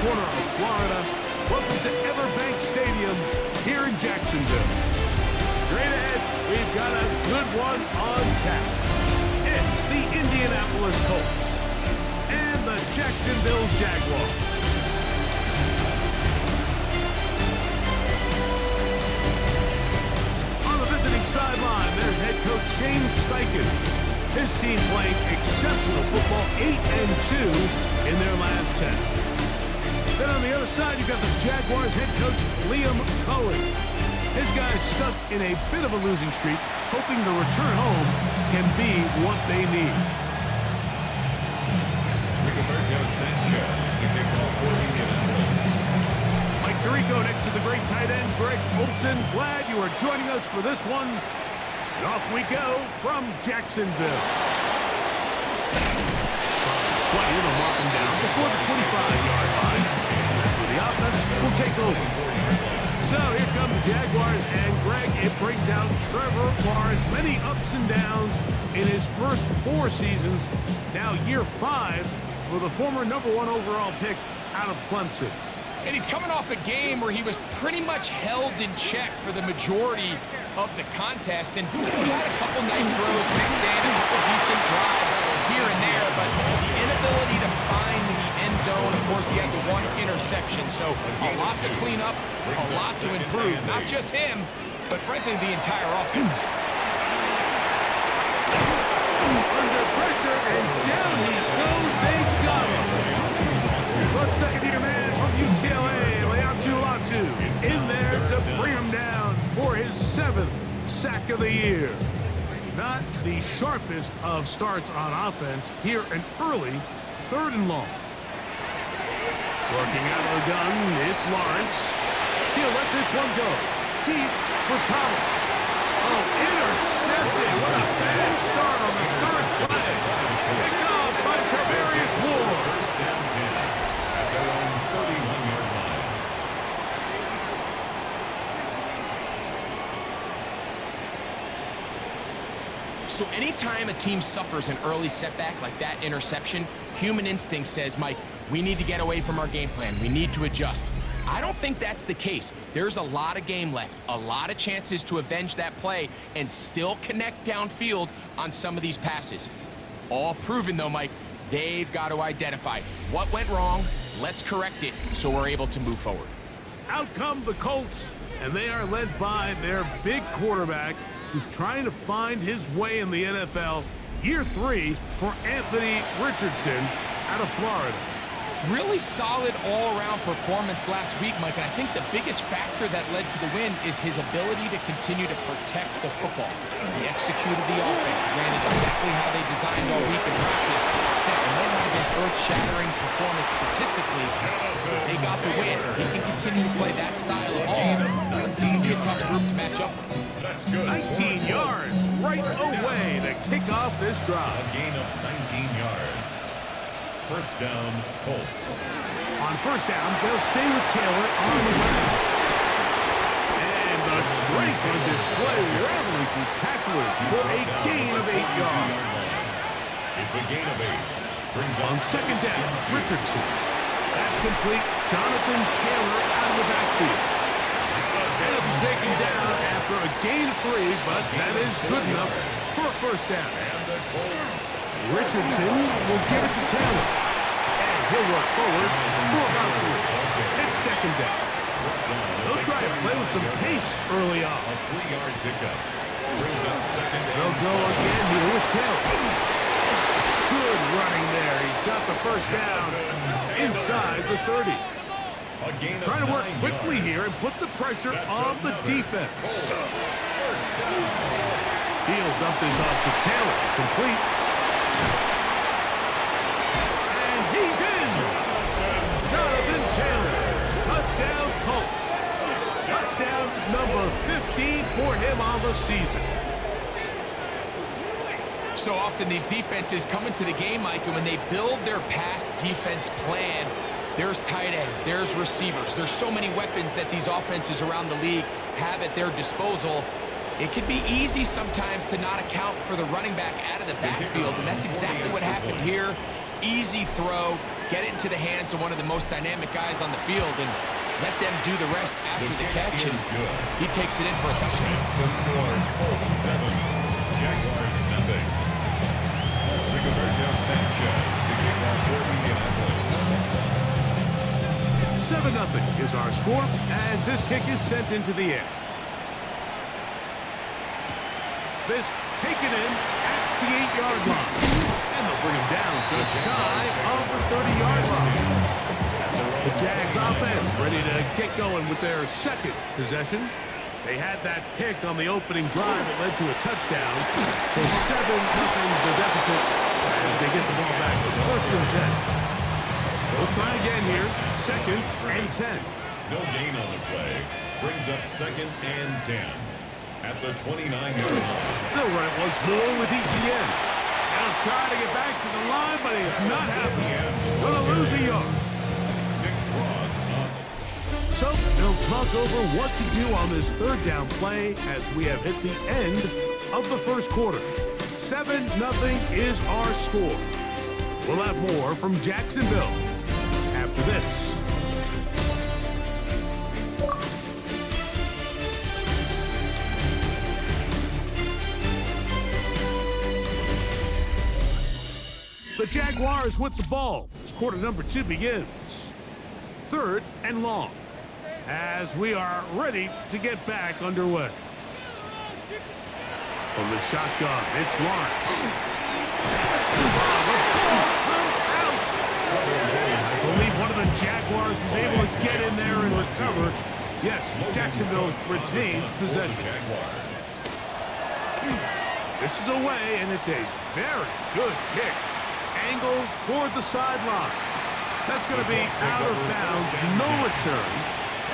corner of Florida. Welcome to Everbank Stadium here in Jacksonville. Straight ahead, we've got a good one on tap. It's the Indianapolis Colts and the Jacksonville Jaguars. On the visiting sideline, there's head coach Shane Steichen. His team playing exceptional football, 8-2 in their last 10. Then on the other side, you've got the Jaguars head coach Liam Cohen. His guys stuck in a bit of a losing streak, hoping the return home can be what they need. Rigoberto Sanchez, the kickoff for Indianapolis. Mike Tirico next to the great tight end, Greg Olsen. Glad you are joining us for this one. And off we go from Jacksonville. 20, they'll mark him down before the 25-yard line. That's where the offense will take over. So here come the Jaguars, and Greg, it brings out Trevor Lawrence. Many ups and downs in his first 4 seasons. Now year 5 for the former #1 overall pick out of Clemson. And he's coming off a game where he was pretty much held in check for the majority of the contest. And he had a couple nice throws mixed in, a couple decent drives here and there, but the inability to find the end zone, of course, he had the 1 interception. So a lot to clean up, a lot to improve. Not just him, but frankly, the entire offense. Under pressure, and down he goes. They got him. The second-year man from UCLA, Latu, in there to bring him down for his 7th sack of the year. Not the sharpest of starts on offense. Here an early 3rd and long. Working out of the gun, it's Lawrence. He'll let this one go. Deep for Thomas. Oh, intercepted. What a bad start on the 3rd play. Picked off by Tavarius Moore. First down 10 at their own 31-yard line. So anytime a team suffers an early setback like that interception, human instinct says, Mike, we need to get away from our game plan. We need to adjust. I don't think that's the case. There's a lot of game left, a lot of chances to avenge that play and still connect downfield on some of these passes. All proven, though, Mike, they've got to identify what went wrong, let's correct it so we're able to move forward. Out come the Colts, and they are led by their big quarterback who's trying to find his way in the NFL. Year 3 for Anthony Richardson out of Florida. Really solid all-around performance last week, Mike, and I think the biggest factor that led to the win is his ability to continue to protect the football. He executed the offense, ran it exactly how they designed all week in practice. Now, it might not have been earth-shattering performance statistically, but they got the win. If he can continue to play that style of ball, it's going to be a tough group to match up with. That's good. 19 yards right away to kick off this drive. A gain of 19 yards. First down, Colts. On first down, they'll stay with Taylor on the ground. And the strength on display, rattling through tacklers for a gain of 8 yards. It's a gain of 8. Brings On second down, Richardson. That's complete. Jonathan Taylor out of the backfield. He'll be taken down after a gain of 3, but that is good enough for a first down. And the Colts. Richardson will give it to Taylor. And he'll work forward for about 3. It's second down. They'll try to play with some pace early on. A 3-yard pickup. Brings up second and They'll go again here with Taylor. Good running there. He's got the first down inside the 30. Trying to work quickly here and put the pressure on the defense. He'll dump this off to Taylor. Complete. And he's in. Jonathan Taylor. Touchdown Colts. Touchdown number 15 for him on the season. So often these defenses come into the game, Mike, and when they build their pass defense plan, there's tight ends, there's receivers, there's so many weapons that these offenses around the league have at their disposal. It can be easy sometimes to not account for the running back out of the backfield, and that's exactly what happened here. Easy throw, get it into the hands of one of the most dynamic guys on the field and let them do the rest after the catch, and he takes it in for a touchdown. The score, Colts 7, Jaguars nothing. Rigoberto Sanchez to kick off for Indianapolis. 7-0 is our score as this kick is sent into the air. This taken in at the 8-yard line. And they'll bring him down just shy of the 30-yard line. The Jags offense ready to get going with their second possession. They had that pick on the opening drive that led to a touchdown. So 7-0 the deficit as they get the ball back with 1st and 10. They'll try again here. 2nd and 10. No gain on the play. Brings up 2nd and 10. At the 29-yard line. They'll run it once more with ETN. They'll try to get back to the line, but he's not happening. Gonna lose a yard. So they'll talk over what to do on this 3rd down play as we have hit the end of the 1st quarter. 7-0 is our score. We'll have more from Jacksonville after this. The Jaguars with the ball as quarter number 2 begins. 3rd and long as we are ready to get back underway. From the shotgun, it's Lawrence. The ball comes out. I believe one of the Jaguars was able to get in there and recover. Yes, Jacksonville retains possession. This is away, and it's a very good kick. Angle toward the sideline. That's going to be out of bounds, no return.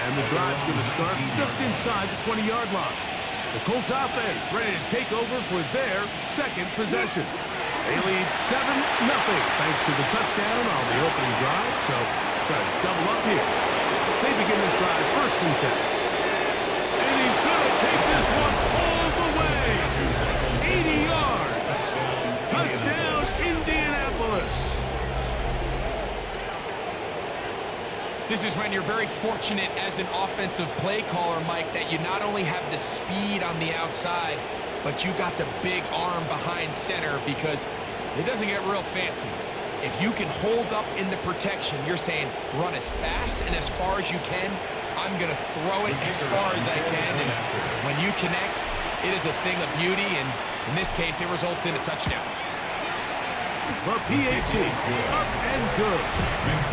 And the drive's going to start just inside the 20-yard line. The Colts offense ready to take over for their 2nd possession. They lead 7-0 thanks to the touchdown on the opening drive. So try to double up here. They begin this drive 1st and 10. And he's going to take this one all the way. 80 yards. Touchdown, Indianapolis. This is when you're very fortunate as an offensive play caller, Mike, that you not only have the speed on the outside, but you got the big arm behind center, because it doesn't get real fancy. If you can hold up in the protection, you're saying run as fast and as far as you can. I'm going to throw it as far as I can. And when you connect, it is a thing of beauty. And in this case, it results in a touchdown. The PAT up and good.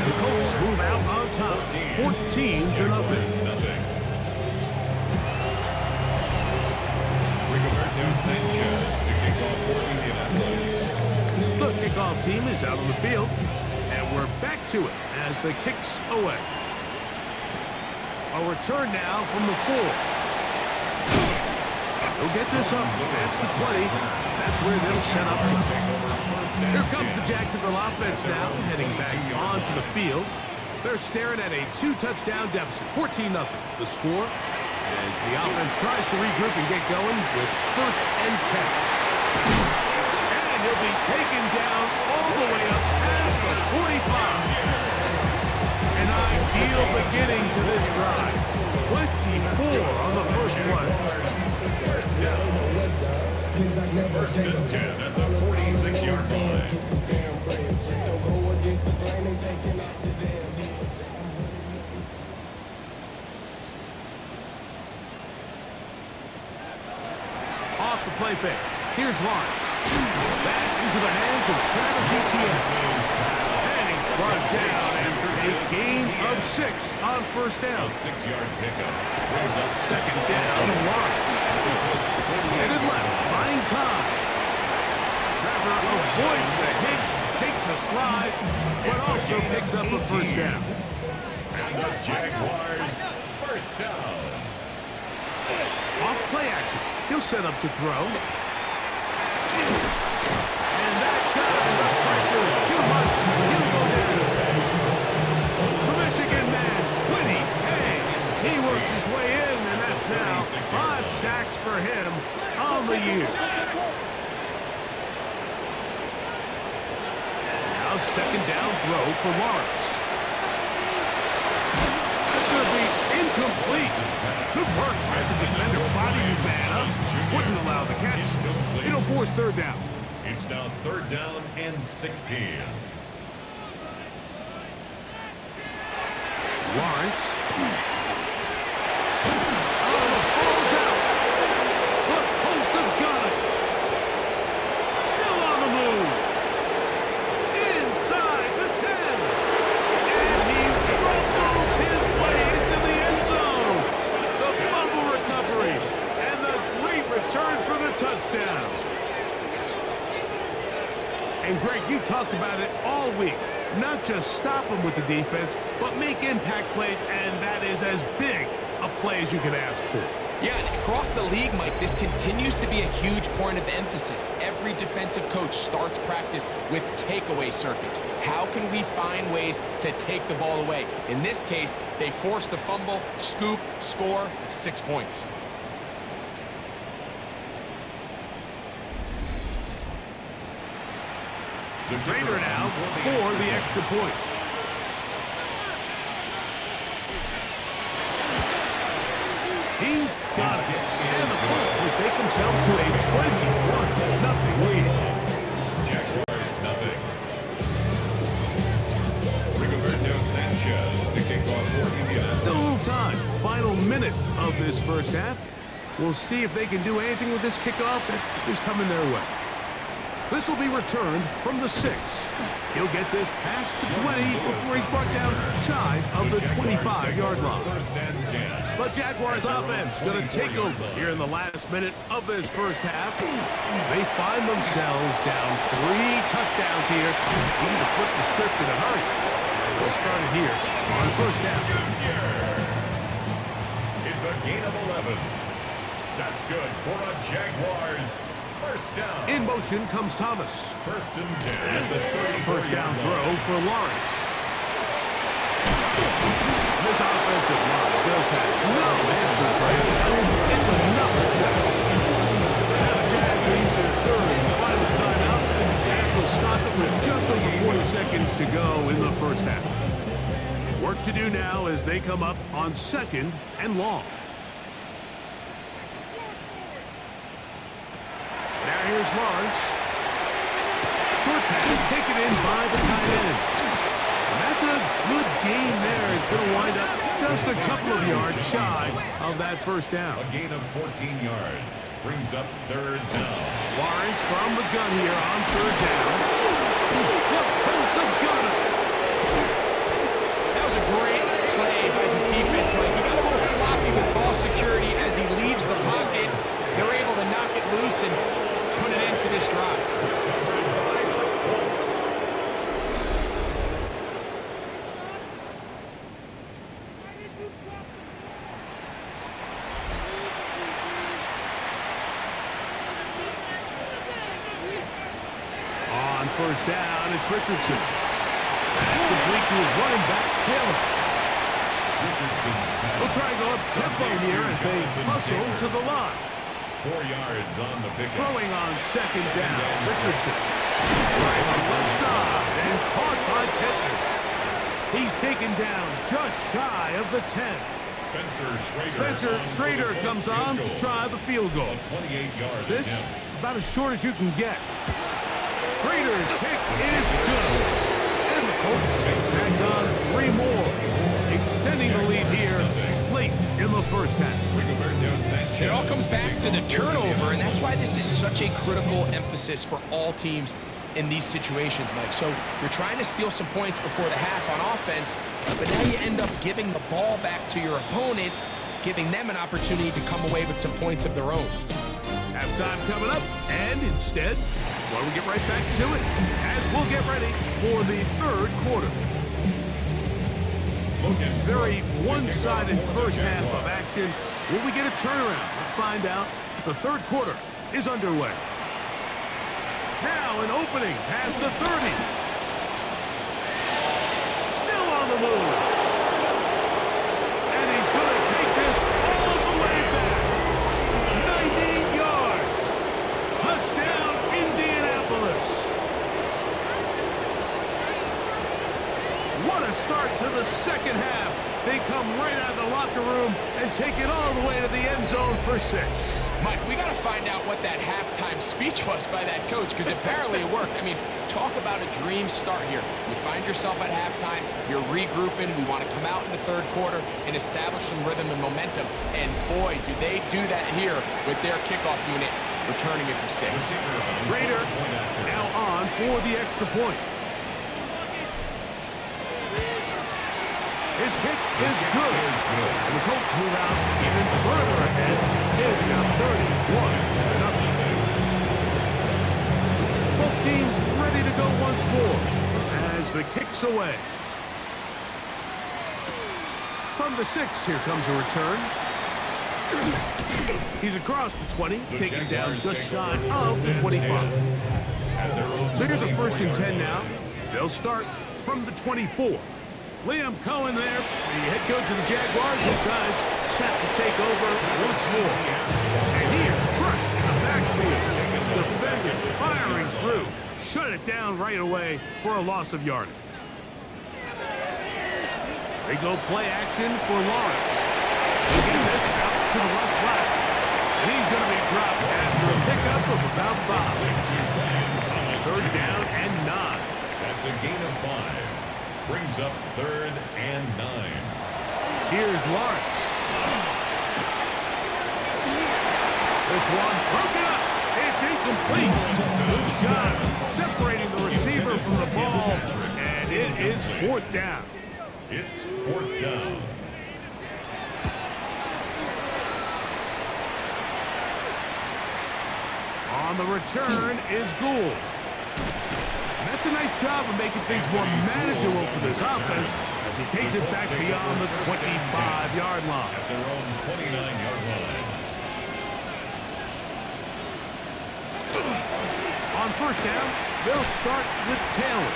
The Colts move out on top, 14-0. Rigoberto Sanchez to kick off for Indianapolis. The kickoff team is out on the field, and we're back to it as the kick's away. A return now from the 4. They'll get this up past the 20. That's where they'll set up. Here comes the Jacksonville offense now, heading back onto the field. They're staring at a 2-touchdown deficit, 14-0. The score as the offense tries to regroup and get going with 1st and 10. And he'll be taken down all the way up past the 45. An ideal beginning to this drive. 24 on the first play. 1st and 10 at the 46-yard line. Off the play fake. Here's Lawrence. Back into the hands of Travis Etienne. And he's brought down after a gain of 6 on 1st down. A 6-yard pickup. Brings up 2nd down. Lawrence. Headed left, buying time. Trevor avoids the hit, takes a slide, but also picks up a 1st down. And the Jaguars 1st down. Off play action. He'll set up to throw. And that time, the pressure is too much. He'll go down. The Michigan man, Winnie Hay. He works his way in, and that's now 5 sacks for him on the year. And now second down throw for Lawrence. That's going to be incomplete. Good work by the defender bodied his man up. Wouldn't allow the catch. It'll force third down. It's now third down and 16. Lawrence. Oh, the ball's out. The Colts have got it. Still on the move. Inside the 10. And he rumbles his way into the end zone. The fumble recovery. And the great return for the touchdown. And Greg, you talked about it all week. Not just stop them with the defense, but make impact plays, and that is as big a play as you can ask for. Yeah, and across the league, Mike, this continues to be a huge point of emphasis. Every defensive coach starts practice with takeaway circuits. How can we find ways to take the ball away? In this case, they force the fumble, scoop, score, 6 points. The trainer now for the extra point. He's got it. And the Colts mistake themselves to a 21-0 lead. Jaguars, nothing. Rigoberto Sanchez to kick off for India. Still a little time. Final minute of this first half. We'll see if they can do anything with this kickoff that is coming their way. This will be returned from the 6. He'll get this past the 20 before he's brought down shy of the 25-yard line. The Jaguars offense going to take over here in the last minute of this first half. They find themselves down 3 touchdowns here. They need to flip the script in a hurry. And they'll start it here on first down. It's a gain of 11. That's good for a Jaguars. First down. In motion comes Thomas. First and 10 at the 34-yard First down line. throw for Lawrence. This offensive line just has no answers right now. It's another sack. Now the Jags reach their third and final timeout. As will stop it with just over 40 seconds to go in the first half. Work to do now as they come up on second and long. Now here's Lawrence. Short pass taken in by the tight end. And that's a good game there. It's going to wind up just a couple of yards shy of that first down. A gain of 14 yards brings up third down. Lawrence from the gun here on third down. The Colts have got it. That was a great play by the defense, Mike. He got a little sloppy with ball security as he leaves the pocket. They're able to knock it loose and put it into this drive. On first down, it's Richardson. That's complete to his running back, Taylor. Richardson's pass. They'll try to go up tempo here as they hustle to the line. 4 yards on the pickup. Throwing on second down, Richardson. Right on the left side and caught by Kettner. He's taken down just shy of the 10. Spencer Schrader comes on to try the field goal. 28-yard This about as short as you can get. Schrader's kick is good. And the Colts tack on 3 more, extending the lead here late in the first half. It all comes back to the turnover, and that's why this is such a critical emphasis for all teams in these situations, Mike. So you're trying to steal some points before the half on offense, but now you end up giving the ball back to your opponent, giving them an opportunity to come away with some points of their own. Halftime coming up, and instead, well, we get right back to it as we'll get ready for the third quarter. Very one-sided first half of action. Will we get a turnaround? Let's find out. The third quarter is underway. Now an opening past the 30. Still on the move. And he's going to take this all the way back. 90 yards. Touchdown, Indianapolis. the second half. They come right out of the locker room and take it all the way to the end zone for 6. Mike, we got to find out what that halftime speech was by that coach, because apparently it worked. I mean, talk about a dream start here. You find yourself at halftime, you're regrouping, we want to come out in the third quarter and establish some rhythm and momentum. And boy, do they do that here with their kickoff unit, returning it for 6. Raider now on for the extra point. His kick is good. And the Colts move out even further ahead. It's now 31-0. Both teams ready to go once more as the kick's away. From the 6, here comes a return. He's across the 20, taken down just shy of the 25. So here's a 1st and 10 now. They'll start from the 24. Liam Cohen there, the head coach of the Jaguars. His guys set to take over once more. And he is crushed in the backfield. Defenders firing through. Shut it down right away for a loss of yardage. They go play action for Lawrence. Taking this out to the left flat. And he's going to be dropped after a pickup of about 5. 3rd down and 9. That's a gain of 5. Brings up 3rd and 9. Here's Lawrence. This one broken up. It's incomplete. Good job separating the receiver from the ball, and it is 4th down. It's 4th down. On the return is Gould. That's a nice job of making things more manageable for this offense as he takes it back beyond the 25-yard line. At their own 29-yard line. On 1st down, they'll start with Taylor.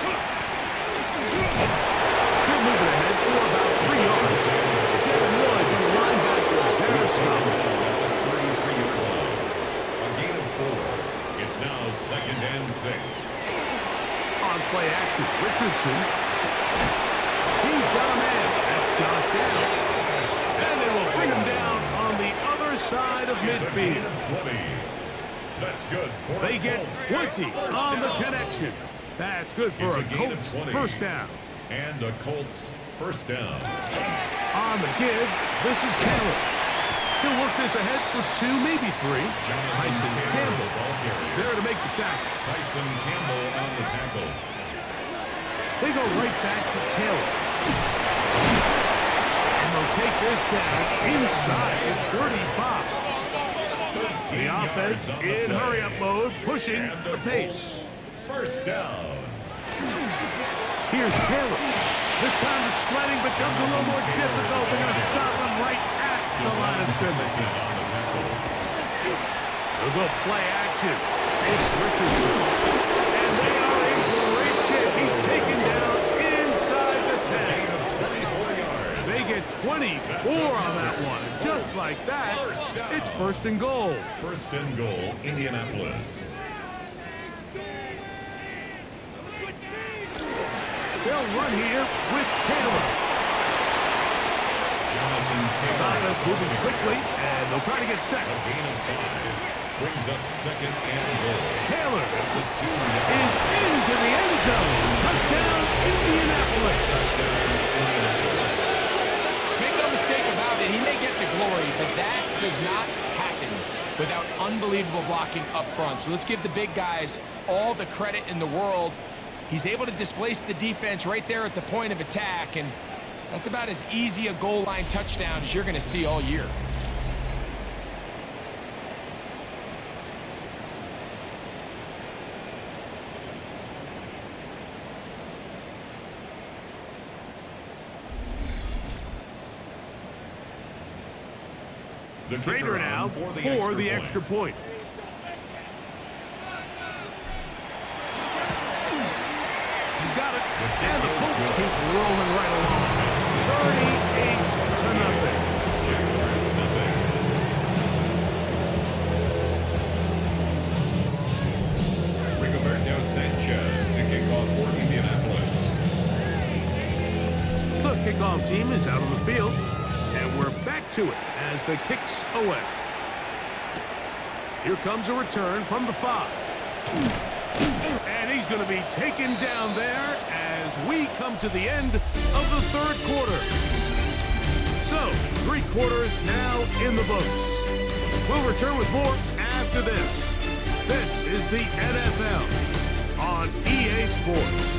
He'll move it ahead for about 3 yards. Devin Lloyd, the linebacker, there stopped. 33-yard line. A gain of 4. It's now 2nd and 6. On play action, Richardson. He's got a man. That's Josh Downs. And they will bring him down on the other side of midfield. 20. That's good. They get 20 on the connection. That's good for a Colts 1st down. And a Colts 1st down. On the give, this is Taylor. He'll work this ahead for 2, maybe 3. Tyson Campbell there to make the tackle. Tyson Campbell on the tackle. They go right back to Taylor. And they'll take this down inside 35. The offense in hurry-up mode, pushing the pace. 1st down. Here's Taylor. This time the sledding becomes a little more difficult. They're going to stop him right at the line of scrimmage. They'll go play action. It's Richardson. And they are in great shape. He's taken down inside the 10. They get 24 on that one. Just like that, it's 1st and goal. 1st and goal, Indianapolis. They'll run here with Taylor. This offense moving quickly, and they'll try to get set. A gain of 5 brings up 2nd and goal. Taylor At the 2 is into the end zone. Touchdown, Indianapolis. Make no mistake about it, he may get the glory, but that does not happen without unbelievable blocking up front. So let's give the big guys all the credit in the world. He's able to displace the defense right there at the point of attack, and that's about as easy a goal line touchdown as you're going to see all year. The Raider now for the extra point. He's got it. And the Colts keep rolling right along. 38-0. Jaguars nothing. Rigoberto Sanchez to kick off for Indianapolis. The kickoff team is out on the field, and we're back to it as the kick's away. Here comes a return from the 5. And he's going to be taken down there as we come to the end of the third quarter. So, 3 quarters now in the books. We'll return with more after this. This is the NFL on EA Sports.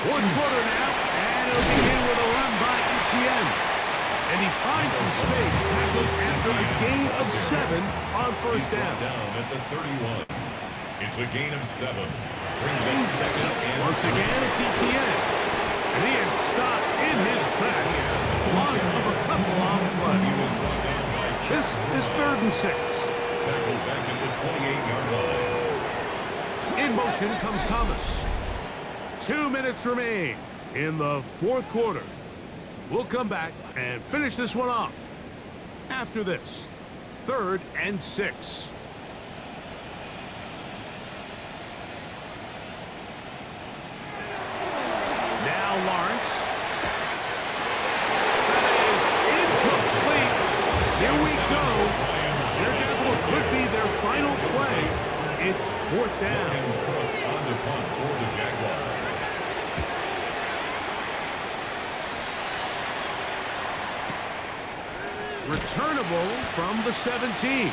Fourth quarter now, and it'll begin with a run by Etienne. And he finds some space, tackles after a gain of 7 on first down. Down at the 31. It's a gain of 7. Brings up second and once again, it's Etienne. And he is stopped in his tracks. Loss of a couple on the play. He was brought down by This is 3rd and 6. tackled back at the 28-yard line. In motion comes Thomas. 2 minutes remain in the fourth quarter. We'll come back and finish this one off after this. 3rd and 6. Now Lawrence. That is incomplete. Here we go. They're down to what could be their final play. It's 4th down. On the punt for the Jaguars. Returnable from the 17.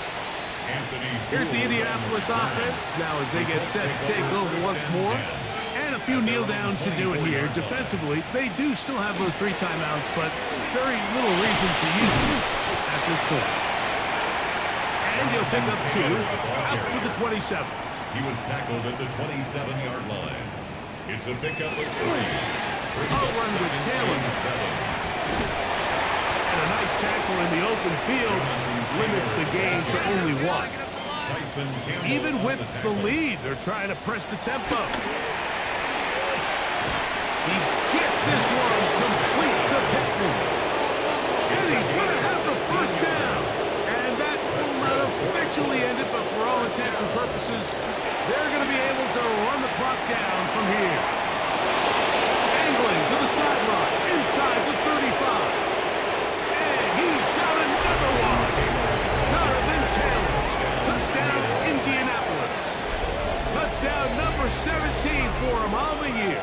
Here's the Indianapolis offense. Now as they get set to take over once more. And a few kneel downs should do it here. Defensively, they do still have those 3 timeouts, but very little reason to use them at this point. And he'll pick up 2 out to the 27. He was tackled at the 27-yard line. It's a pickup of 3. Brings I'll up run with 2nd Taylor. and 7. And a nice tackle in the open field limits the game to only 1. Tyson Campbell Even with on the lead, they're trying to press the tempo. He gets this one complete to Pittman. And he's going to have the first down. And that will not officially end it, but for all intents and purposes, they're going to be able to run the clock down from here. Angling to the sideline, inside the 35. And he's got another one. Jonathan Taylor. Touchdown, Indianapolis. Touchdown number 17 for him on the year.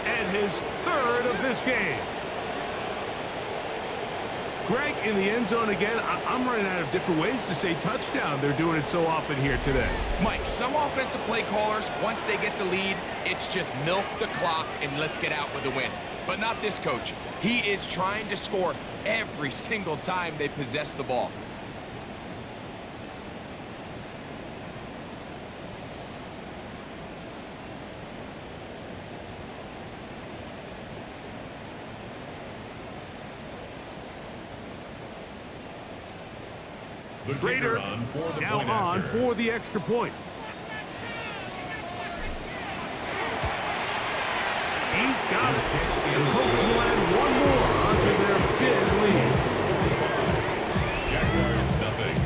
And his 3rd of this game. Greg, in the end zone again, I'm running out of different ways to say touchdown. They're doing it so often here today. Mike, some offensive play callers, once they get the lead, it's just milk the clock and let's get out with a win. But not this coach. He is trying to score every single time they possess the ball. The Raider kicker on for the now point on after. for the extra point. He's got it. The Colts will add 1 more onto their big lead. Jaguars nothing.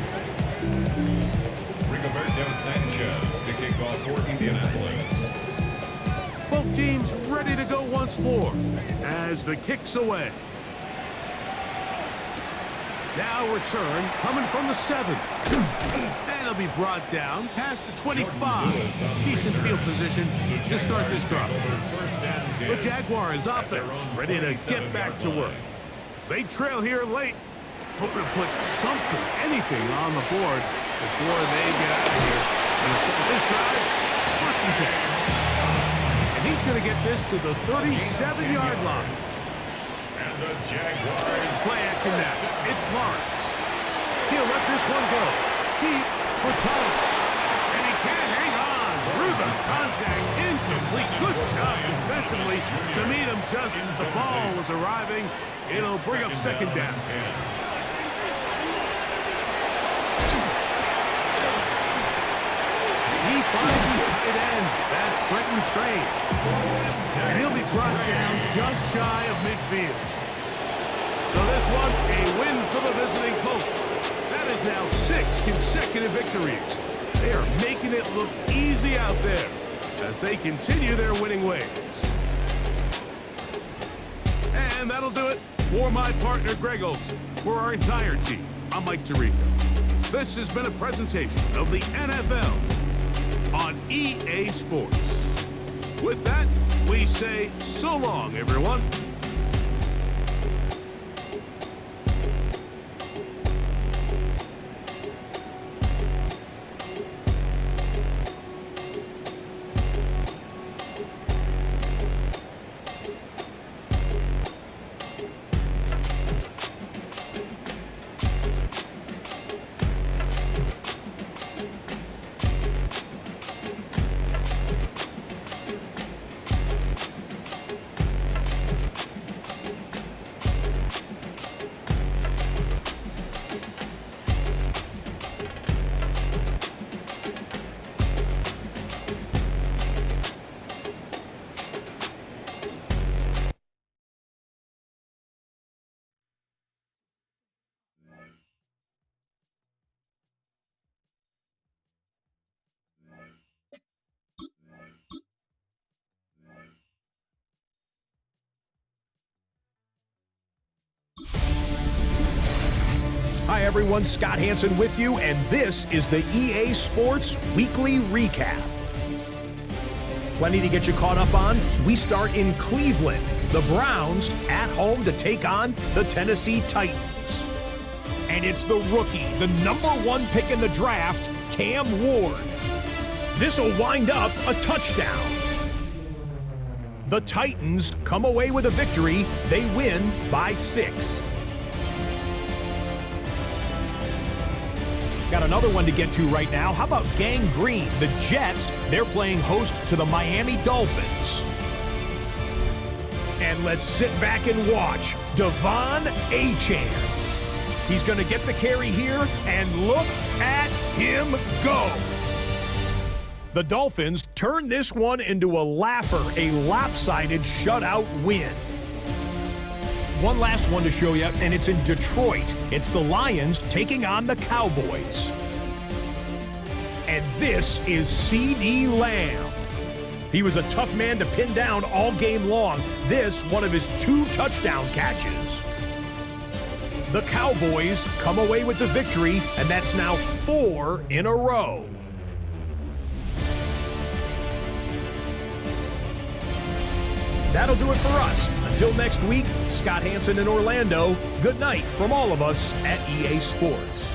Rigoberto Sanchez to kick off for Indianapolis. Both teams ready to go once more as the kick's away. Now return coming from the 7. And it'll be brought down past the 25. Decent field position to start this drive. The Jaguars offense ready to get back to work. They trail here late. Hoping to put something, anything on the board before they get out of here. Going to start this drive, 1st and 10. And he's going to get this to the 37-yard line. And the Jaguars Play action now. It's Lawrence. He'll let this one go. Deep for Thomas. And he can't hang on through the contact. Incomplete. Good job defensively to meet him just as the ball was arriving. It'll bring up 2nd down. finds his tight end. That's Brenton Strange. And he'll be brought down just shy of midfield. So this one, a win for the visiting Colts. That is now 6 consecutive victories. They are making it look easy out there as they continue their winning ways. And that'll do it for my partner, Greg Olson. For our entire team, I'm Mike Tirico. This has been a presentation of the NFL on EA Sports. With that, we say so long, everyone. Hi everyone, Scott Hansen with you, and this is the EA Sports Weekly Recap. Plenty to get you caught up on. We start in Cleveland. The Browns at home to take on the Tennessee Titans. And it's the rookie, the #1 pick in the draft, Cam Ward. This will wind up a touchdown. The Titans come away with a victory. They win by 6. Got another one to get to right now. How about Gang Green? The Jets, they're playing host to the Miami Dolphins. And let's sit back and watch Devon Achane. He's going to get the carry here, and look at him go. The Dolphins turn this one into a laugher, a lopsided shutout win. One last one to show you, and it's in Detroit. It's the Lions taking on the Cowboys. And this is C.D. Lamb. He was a tough man to pin down all game long. This, one of his 2 touchdown catches. The Cowboys come away with the victory, and that's now 4 in a row. That'll do it for us. Until next week, Scott Hansen in Orlando, good night from all of us at EA Sports.